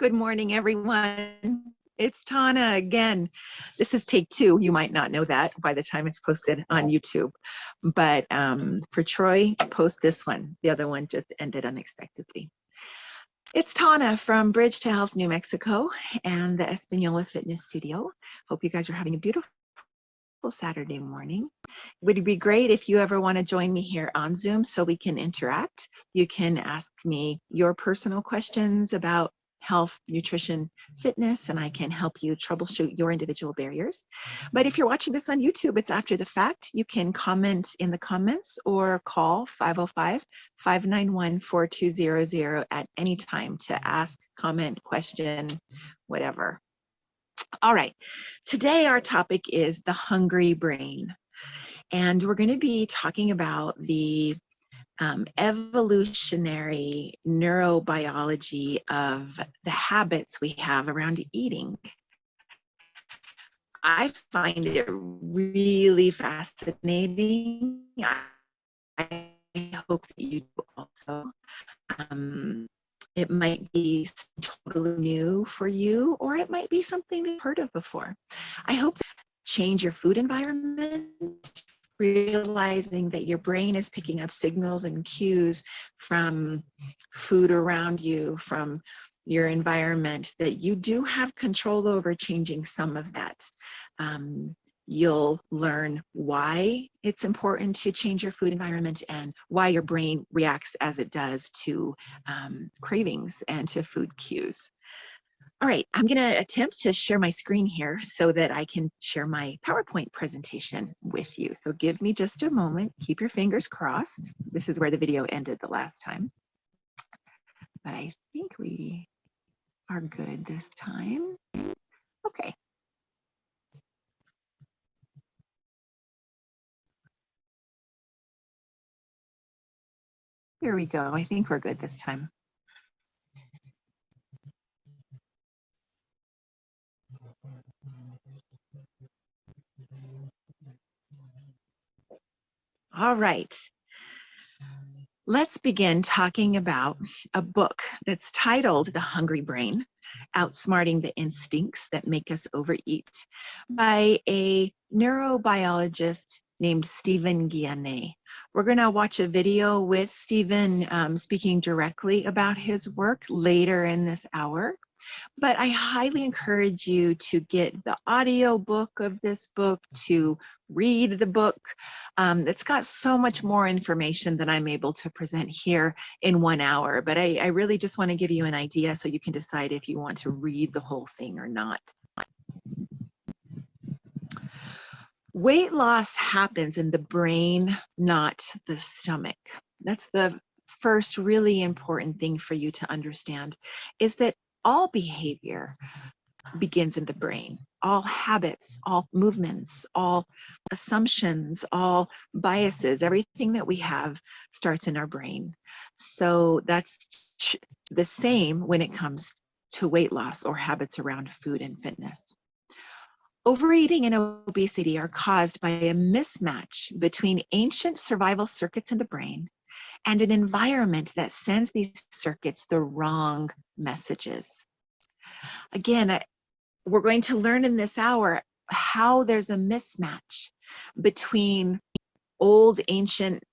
Good morning, everyone. It's Tana again. This is take two. You might not know that by the time it's posted on YouTube. But for Troy, post this one. The other one just ended unexpectedly. It's Tana from Bridge to Health, New Mexico, and the Espanola Fitness Studio. Hope you guys are having a beautiful Saturday morning. It would be great if you ever want to join me here on Zoom so we can interact. You can ask me your personal questions about health, nutrition, fitness, and I can help you troubleshoot your individual barriers. But if you're watching this on YouTube, it's after the fact. You can comment in the comments or call 505-591-4200 at any time to ask, comment, question, whatever. All right, today our topic is the hungry brain. And we're going to be talking about the evolutionary neurobiology of the habits we have around eating. I find it really fascinating. I hope that you do also. It might be totally new for you, or it might be something you've heard of before. I hope that change your food environment, realizing that your brain is picking up signals and cues from food around you, from your environment, that you do have control over changing some of that. You'll learn why it's important to change your food environment and why your brain reacts as it does to cravings and to food cues. All right, I'm going to attempt to share my screen here so that I can share my PowerPoint presentation with you. So give me just a moment. Keep your fingers crossed. This is where the video ended the last time. But I think we are good this time. Okay. Here we go. I think we're good this time. All right. Let's begin talking about a book that's titled The Hungry Brain, Outsmarting the Instincts That Make Us Overeat, by a neurobiologist named Stephen Guyenet. We're going to watch a video with Stephen speaking directly about his work later in this hour. But I highly encourage you to get the audio book of this book, to read the book. It's got so much more information than I'm able to present here in 1 hour. But I really just want to give you an idea so you can decide if you want to read the whole thing or not. Weight loss happens in the brain, not the stomach. That's the first really important thing for you to understand, is that all behavior begins in the brain. All habits, all movements, all assumptions, all biases, everything that we have starts in our brain. So that's the same when it comes to weight loss or habits around food and fitness. Overeating and obesity are caused by a mismatch between ancient survival circuits in the brain and an environment that sends these circuits the wrong messages. Again, we're going to learn in this hour how there's a mismatch between old ancient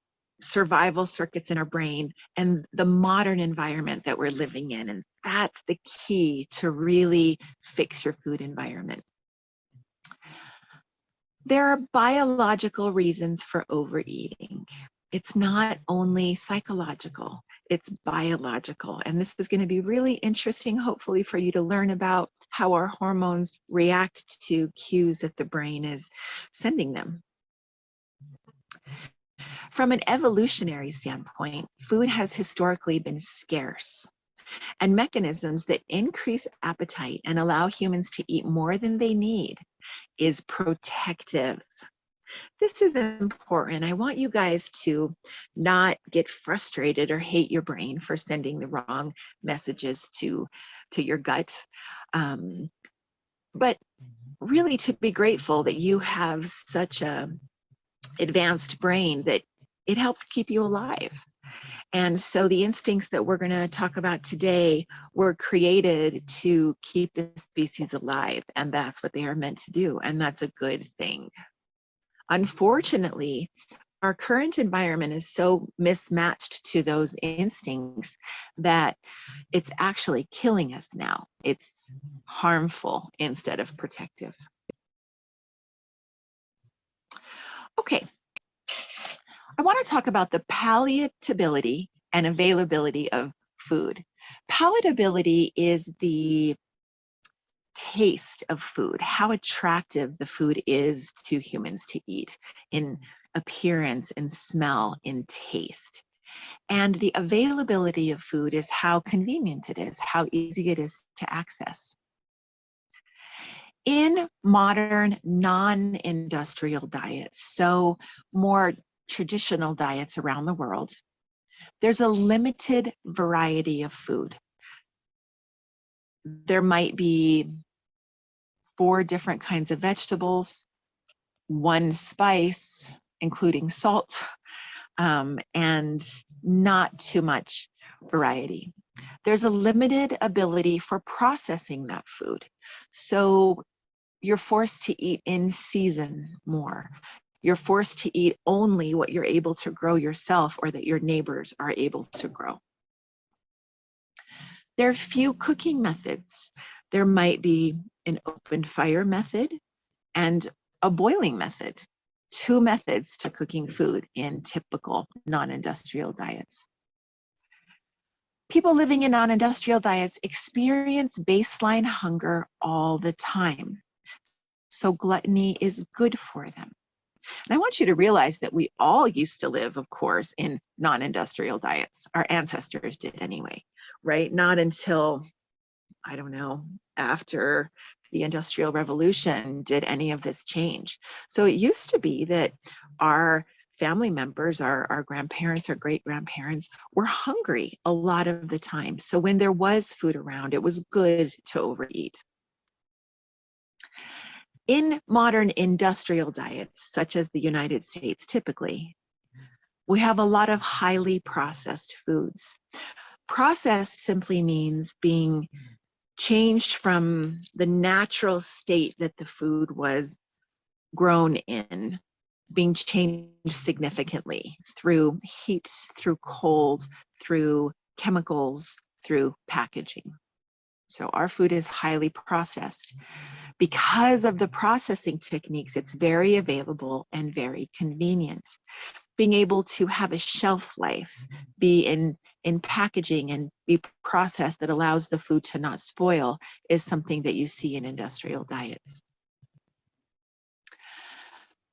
survival circuits in our brain and the modern environment that we're living in. And that's the key to really fix your food environment. There are biological reasons for overeating. It's not only psychological, it's biological. And this is going to be really interesting, hopefully, for you to learn about how our hormones react to cues that the brain is sending them. From an evolutionary standpoint, food has historically been scarce. And mechanisms that increase appetite and allow humans to eat more than they need is protective. This is important. I want you guys to not get frustrated or hate your brain for sending the wrong messages to your gut, but really to be grateful that you have such a advanced brain that it helps keep you alive. And so the instincts that we're going to talk about today were created to keep the species alive, and that's what they are meant to do, and that's a good thing. Unfortunately, our current environment is so mismatched to those instincts that it's actually killing us now. It's harmful instead of protective. Okay, I want to talk about the palatability and availability of food. Palatability is the taste of food, how attractive the food is to humans to eat in appearance, in smell, in taste. And the availability of food is how convenient it is, how easy it is to access. In modern non-industrial diets, so more traditional diets around the world, there's a limited variety of food. There might be 4 different kinds of vegetables, 1 spice, including salt, and not too much variety. There's a limited ability for processing that food. So you're forced to eat in season more. You're forced to eat only what you're able to grow yourself or that your neighbors are able to grow. There are few cooking methods. There might be an open fire method and a boiling method. 2 methods to cooking food in typical non-industrial diets. People living in non-industrial diets experience baseline hunger all the time. So gluttony is good for them. And I want you to realize that we all used to live, of course, in non-industrial diets. Our ancestors did anyway, right? Not until, I don't know, after the Industrial Revolution did any of this change. So it used to be that our family members, our grandparents, our great-grandparents were hungry a lot of the time. So when there was food around, it was good to overeat. In modern industrial diets, such as the United States typically, we have a lot of highly processed foods. Processed simply means being changed from the natural state that the food was grown in, being changed significantly through heat, through cold, through chemicals, through packaging. So our food is highly processed. Because of the processing techniques, it's very available and very convenient. Being able to have a shelf life, be in packaging and be processed that allows the food to not spoil is something that you see in industrial diets.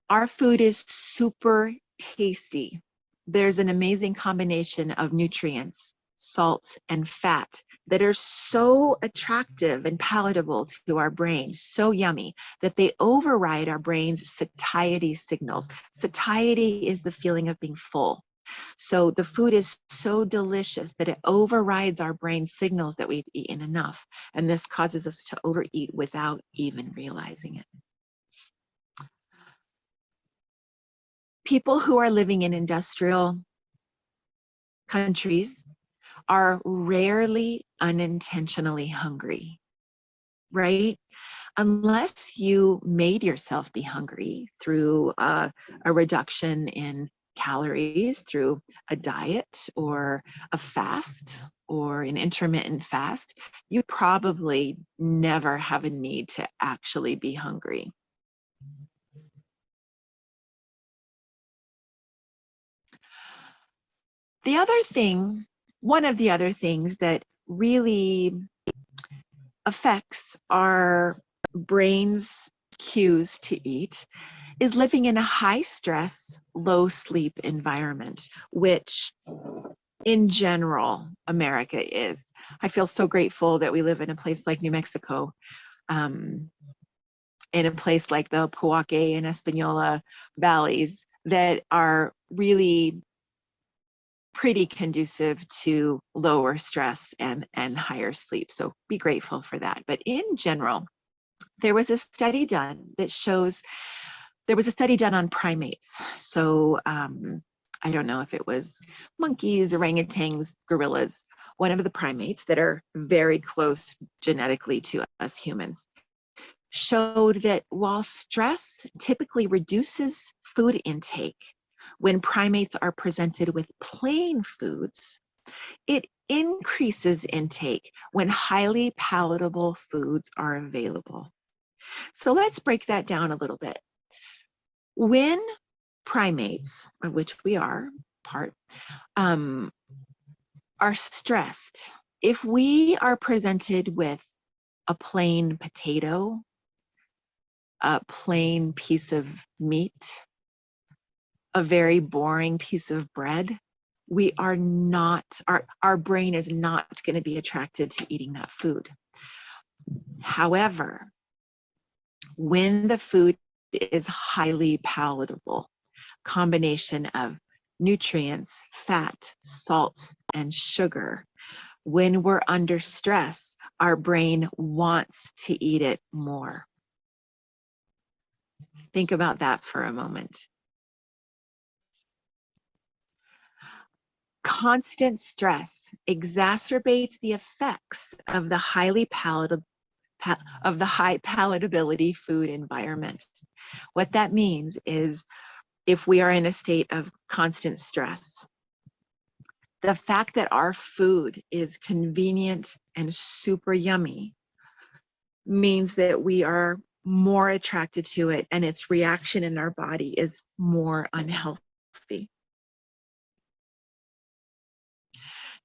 Our food is super tasty. There's an amazing combination of nutrients, salt, and fat that are so attractive and palatable to our brain, so yummy, that they override our brain's satiety signals. Satiety is the feeling of being full. So the food is so delicious that it overrides our brain signals that we've eaten enough. And this causes us to overeat without even realizing it. People who are living in industrial countries are rarely unintentionally hungry, right? Unless you made yourself be hungry through a reduction in calories, through a diet or a fast or an intermittent fast, you probably never have a need to actually be hungry. The other thing, one of the other things that really affects our brain's cues to eat is living in a high stress, low sleep environment, which in general, America is. I feel so grateful that we live in a place like New Mexico, in a place like the Pojoaque and Espanola valleys that are really pretty conducive to lower stress and higher sleep. So be grateful for that. But in general, there was a study done that shows, there was a study done on primates. So I don't know if it was monkeys, orangutans, gorillas, one of the primates that are very close genetically to us humans, showed that while stress typically reduces food intake, when primates are presented with plain foods, it increases intake when highly palatable foods are available. So let's break that down a little bit. When primates, of which we are part, are stressed, if we are presented with a plain potato, a plain piece of meat, a very boring piece of bread, we are not, our brain is not going to be attracted to eating that food. However, when the food is highly palatable, combination of nutrients, fat, salt, and sugar, when we're under stress, our brain wants to eat it more. Think about that for a moment. Constant stress exacerbates the effects of the high palatability food environment. What that means is if we are in a state of constant stress, the fact that our food is convenient and super yummy means that we are more attracted to it and its reaction in our body is more unhealthy.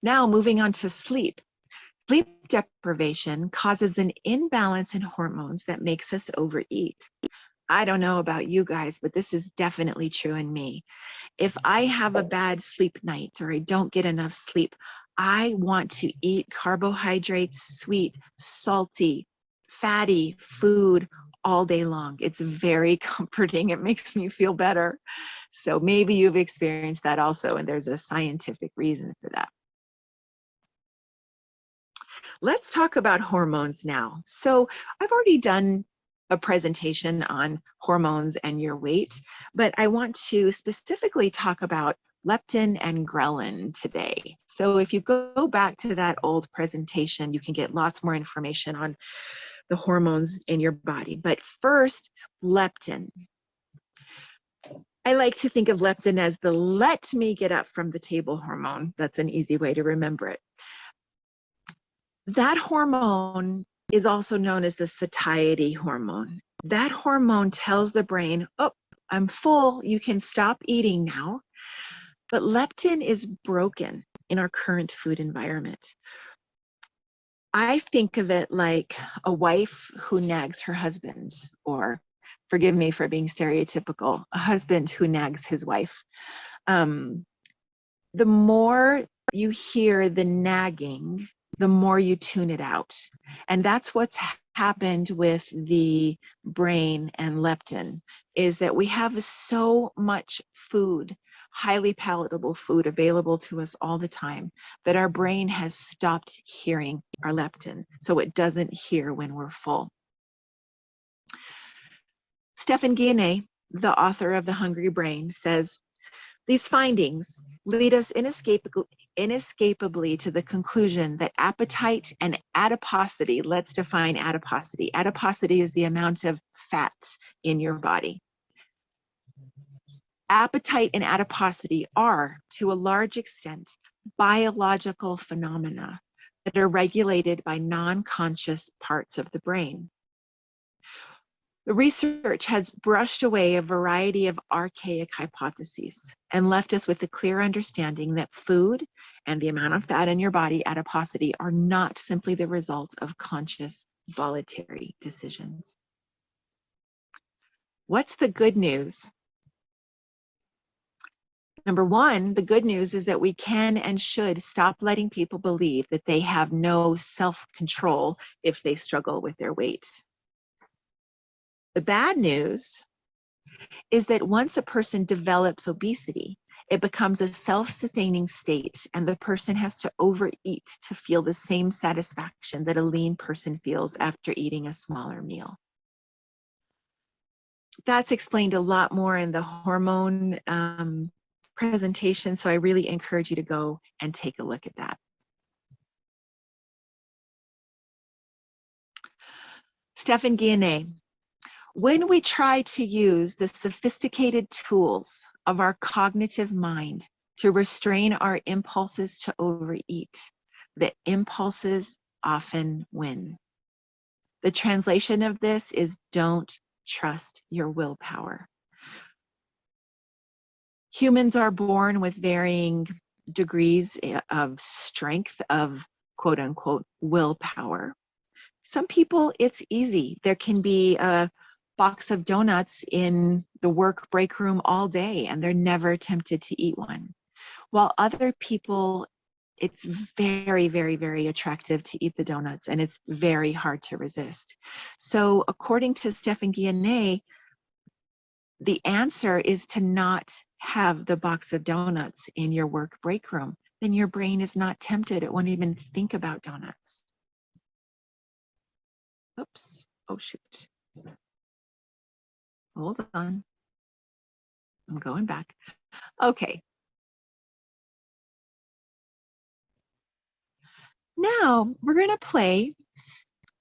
Now, moving on to sleep. Sleep deprivation causes an imbalance in hormones that makes us overeat. I don't know about you guys, but this is definitely true in me. If I have a bad sleep night or I don't get enough sleep, I want to eat carbohydrates, sweet, salty, fatty food all day long. It's very comforting. It makes me feel better. So maybe you've experienced that also, and there's a scientific reason for that. Let's talk about hormones now. So I've already done a presentation on hormones and your weight, but I want to specifically talk about leptin and ghrelin today. So if you go back to that old presentation, you can get lots more information on the hormones in your body. But first, leptin. I like to think of leptin as the let me get up from the table hormone. That's an easy way to remember it. That hormone is also known as the satiety hormone. That hormone tells the brain, oh, I'm full, you can stop eating now. But leptin is broken in our current food environment. I think of it like a wife who nags her husband, or forgive me for being stereotypical, a husband who nags his wife. The more you hear the nagging, the more you tune it out. And that's what's happened with the brain and leptin, is that we have so much food, highly palatable food available to us all the time, that our brain has stopped hearing our leptin, so it doesn't hear when we're full. Stephan Guyenet, the author of The Hungry Brain, says, these findings lead us inescapably to the conclusion that appetite and adiposity, let's define adiposity. Adiposity is the amount of fat in your body. Appetite and adiposity are, to a large extent, biological phenomena that are regulated by non-conscious parts of the brain. The research has brushed away a variety of archaic hypotheses and left us with the clear understanding that food and the amount of fat in your body, adiposity, are not simply the result of conscious voluntary decisions. What's the good news? Number one, the good news is that we can and should stop letting people believe that they have no self-control if they struggle with their weight. The bad news is that once a person develops obesity, it becomes a self-sustaining state, and the person has to overeat to feel the same satisfaction that a lean person feels after eating a smaller meal. That's explained a lot more in the hormone presentation, so I really encourage you to go and take a look at that. Stephan Guyenet. When we try to use the sophisticated tools of our cognitive mind to restrain our impulses to overeat, the impulses often win. The translation of this is don't trust your willpower. Humans are born with varying degrees of strength of quote unquote willpower. Some people, it's easy. There can be a box of donuts in the work break room all day and they're never tempted to eat one. While other people, it's very, very, very attractive to eat the donuts and it's very hard to resist. So according to Stephan Guyenet, the answer is to not have the box of donuts in your work break room. Then your brain is not tempted. It won't even think about donuts. Oops. Oh, shoot. Hold on. I'm going back. Okay. Now we're going to play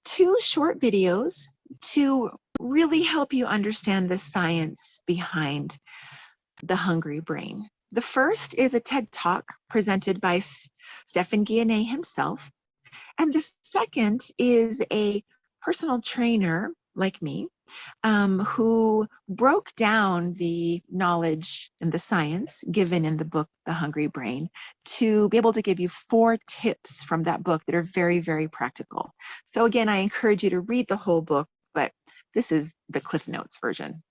2 short videos to really help you understand the science behind the hungry brain. The first is a TED Talk presented by Stephan Guyenet himself. And the second is a personal trainer like me who broke down the knowledge and the science given in the book, The Hungry Brain, to be able to give you 4 tips from that book that are very, very practical. So again, I encourage you to read the whole book, but this is the Cliff Notes version.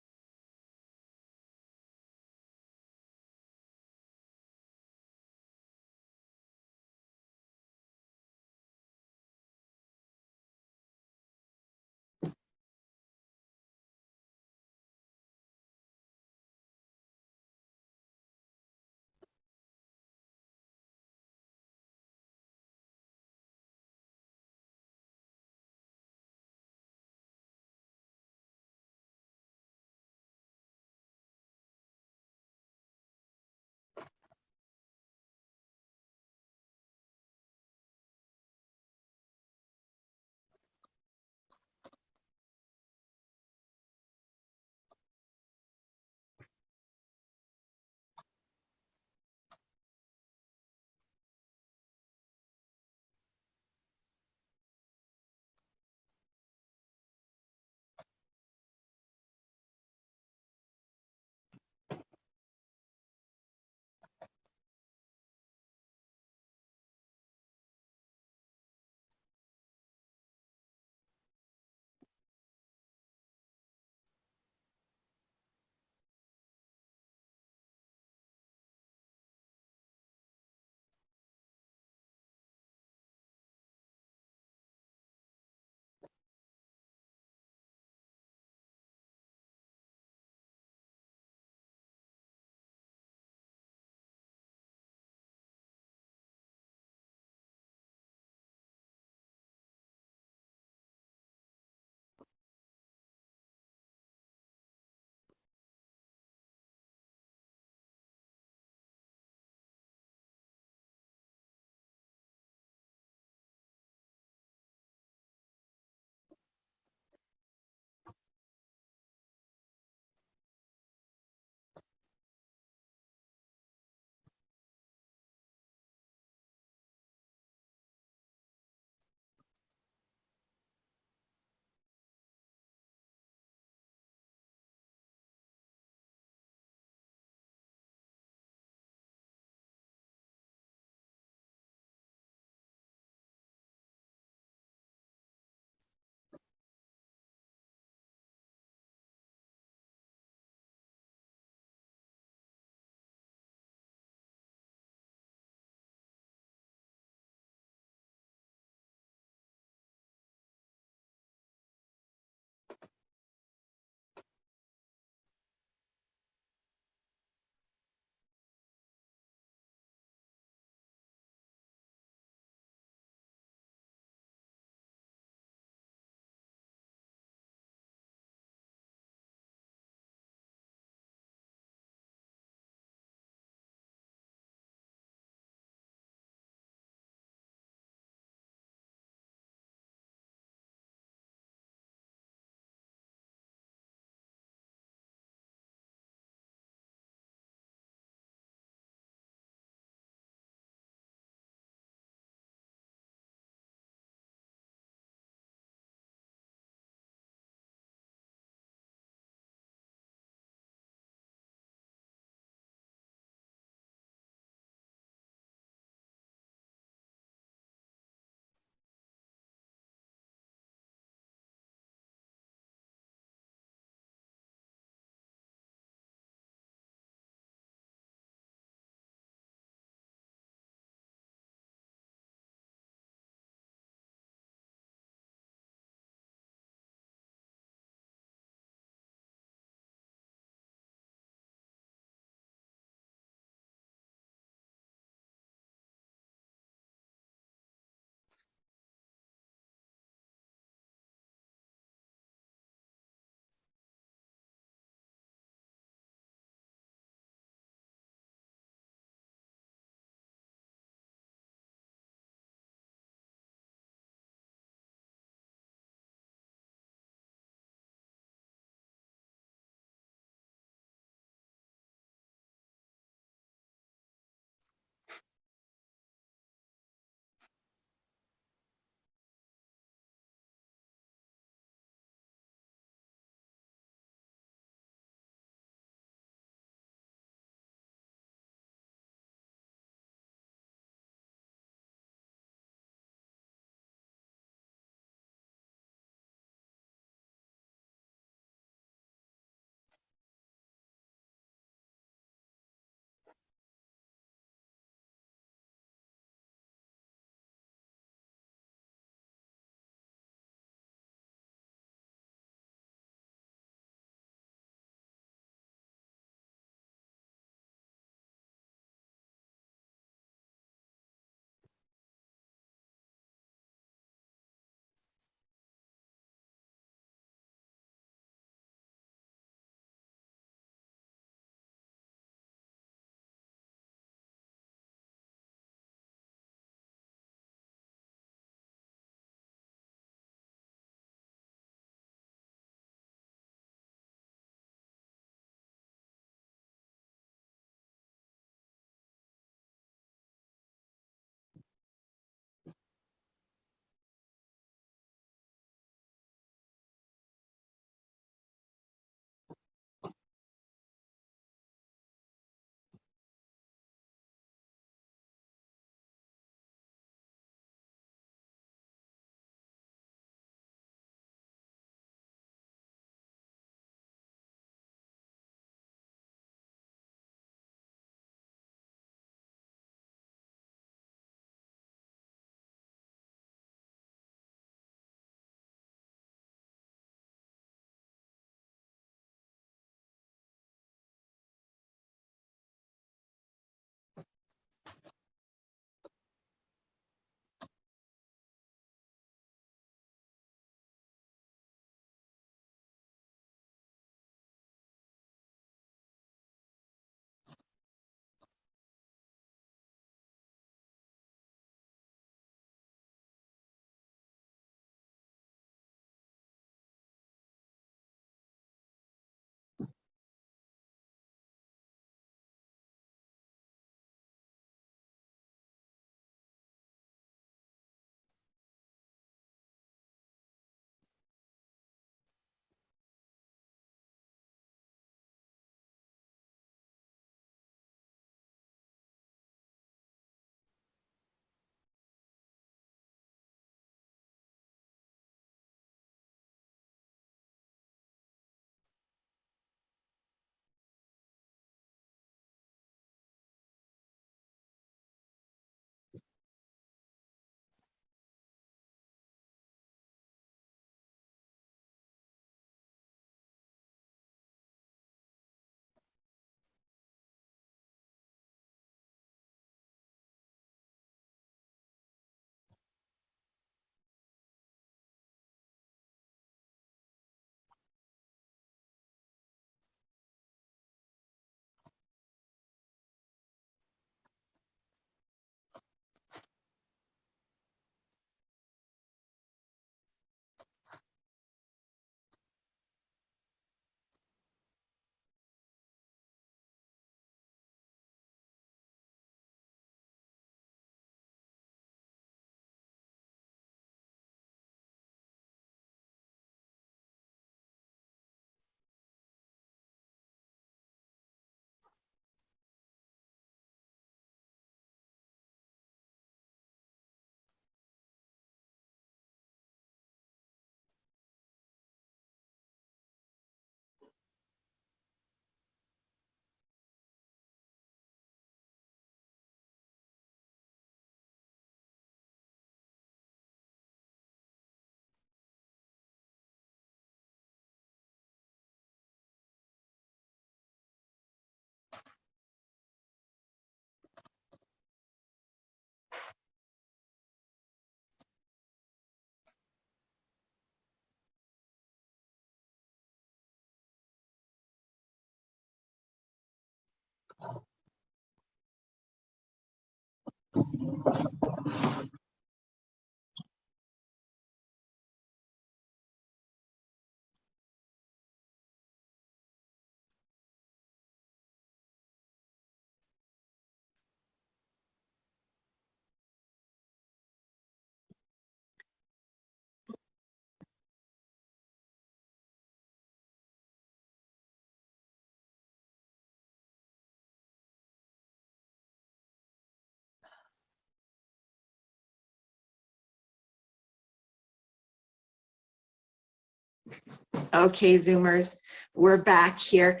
Okay, Zoomers, we're back here.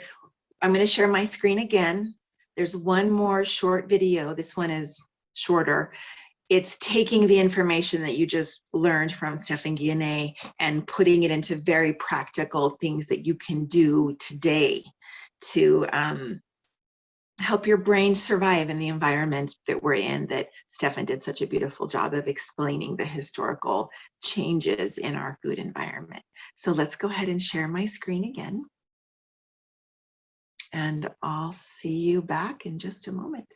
I'm going to share my screen again. There's one more short video. This one is shorter. It's taking the information that you just learned from Stefan Guillenet and putting it into very practical things that you can do today to help your brain survive in the environment that we're in, that Stefan did such a beautiful job of explaining the historical changes in our food environment. So let's go ahead and share my screen again. And I'll see you back in just a moment.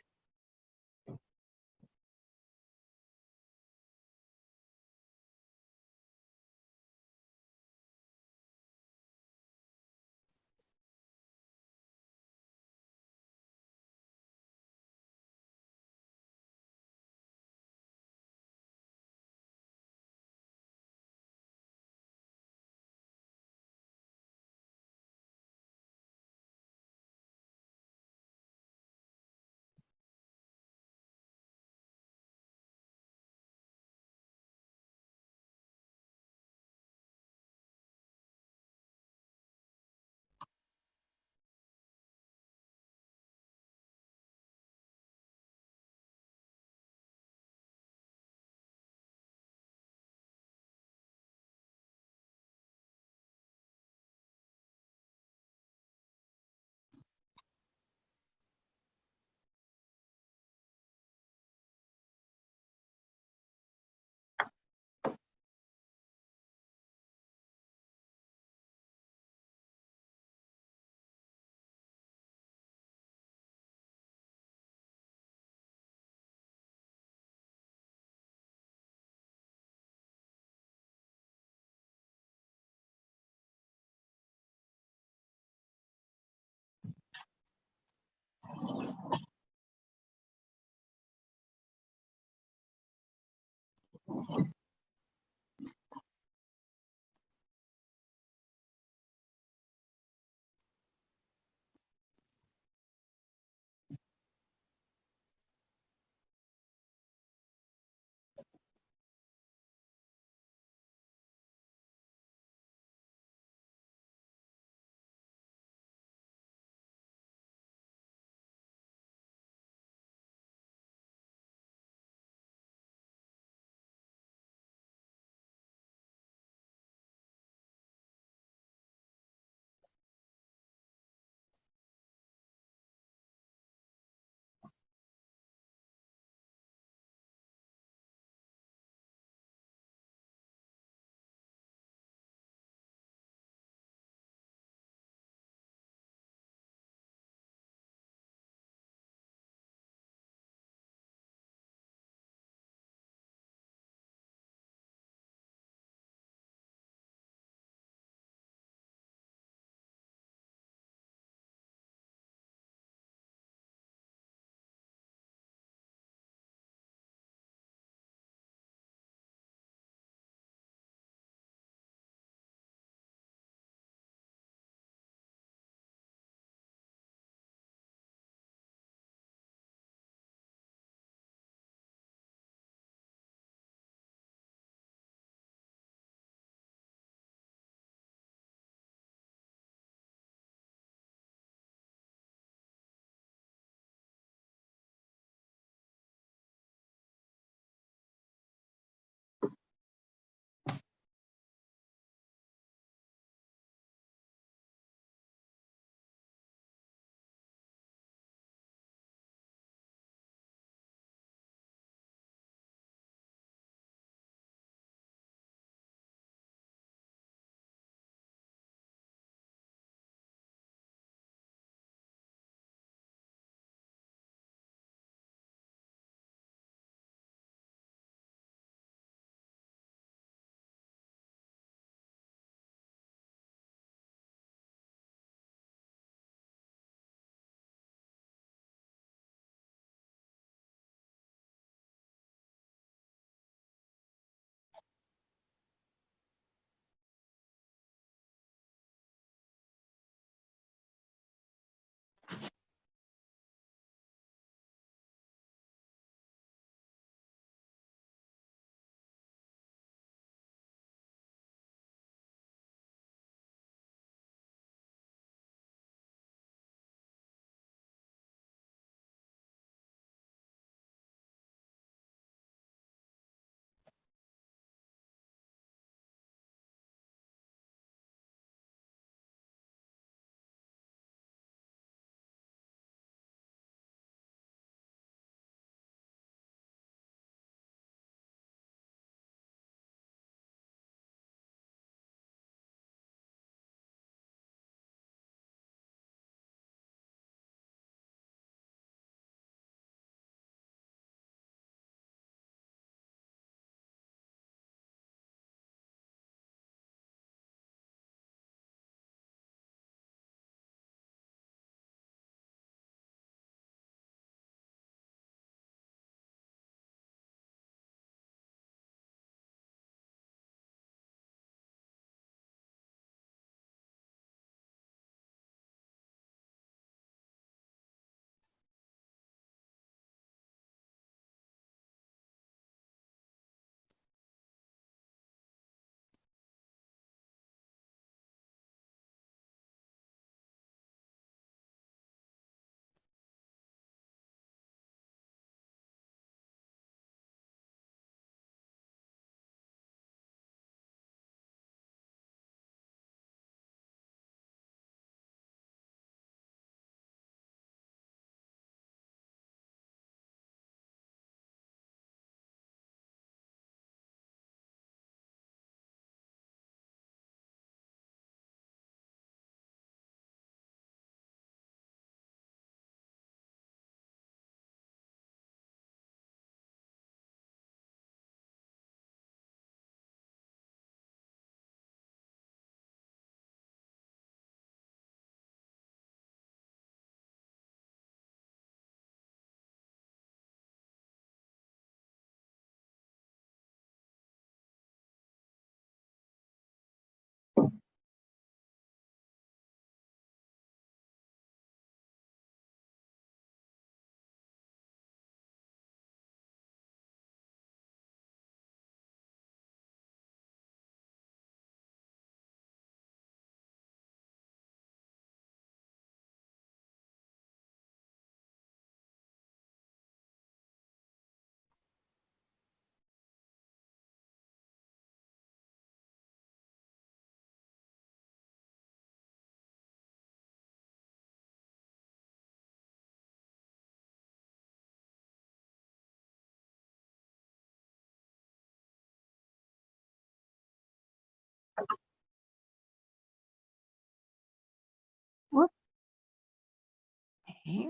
Okay.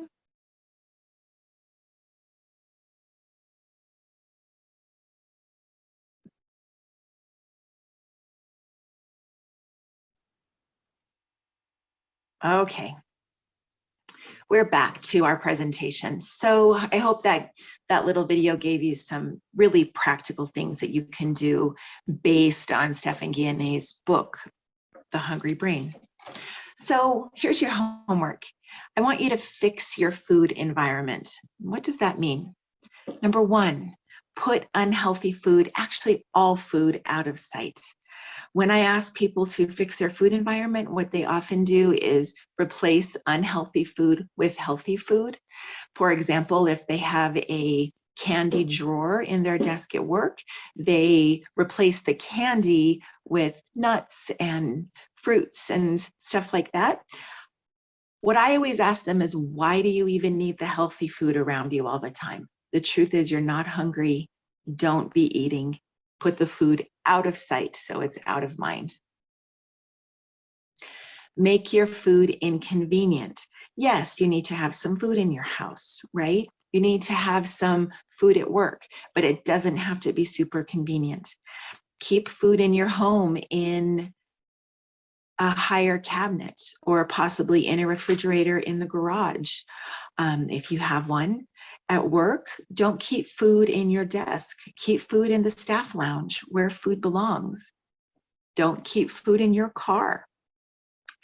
Okay. We're back to our presentation. So I hope that that little video gave you some really practical things that you can do based on Stephan Guyenet's book, The Hungry Brain. So here's your homework. I want you to fix your food environment. What does that mean? Number one, put unhealthy food, actually all food, out of sight. When I ask people to fix their food environment, what they often do is replace unhealthy food with healthy food. For example, if they have a candy drawer in their desk at work, they replace the candy with nuts and fruits and stuff like that. What I always ask them is, why do you even need the healthy food around you all the time? The truth is, you're not hungry. Don't be eating. Put the food out of sight so it's out of mind. Make your food inconvenient. Yes, you need to have some food in your house, right? You need to have some food at work, but it doesn't have to be super convenient. Keep food in your home in a higher cabinet or possibly in a refrigerator in the garage. If you have one. At work, don't keep food in your desk. Keep food in the staff lounge where food belongs. Don't keep food in your car.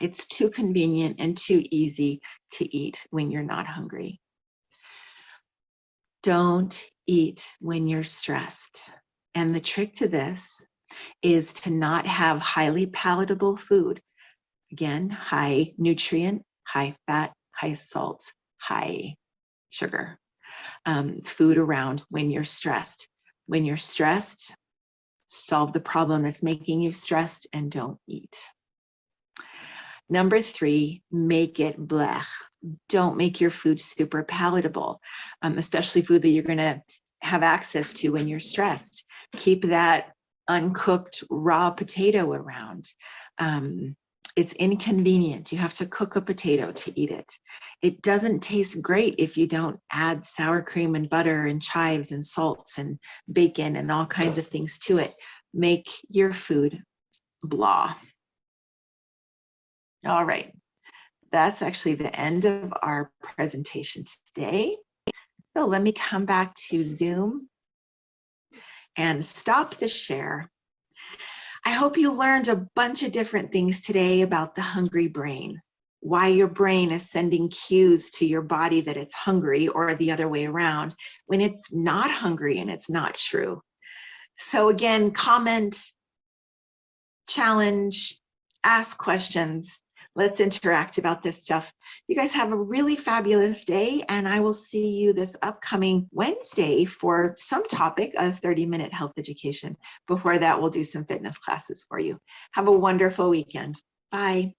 It's too convenient and too easy to eat when you're not hungry. Don't eat when you're stressed. And the trick to this is to not have highly palatable food. Again, high nutrient, high fat, high salt, high sugar. Food around when you're stressed. When you're stressed, solve the problem that's making you stressed and don't eat. Number three, make it blech. Don't make your food super palatable, especially food that you're going to have access to when you're stressed. Keep that uncooked raw potato around. It's inconvenient. You have to cook a potato to eat it. It doesn't taste great if you don't add sour cream and butter and chives and salts and bacon and all kinds of things to it. Make your food blah. All right. That's actually the end of our presentation today. So let me come back to Zoom and stop the share. I hope you learned a bunch of different things today about the hungry brain, why your brain is sending cues to your body that it's hungry or the other way around when it's not hungry and it's not true. So again, comment, challenge, ask questions. Let's interact about this stuff. You guys have a really fabulous day, and I will see you this upcoming Wednesday for some topic of 30-minute health education. Before that, we'll do some fitness classes for you. Have a wonderful weekend. Bye.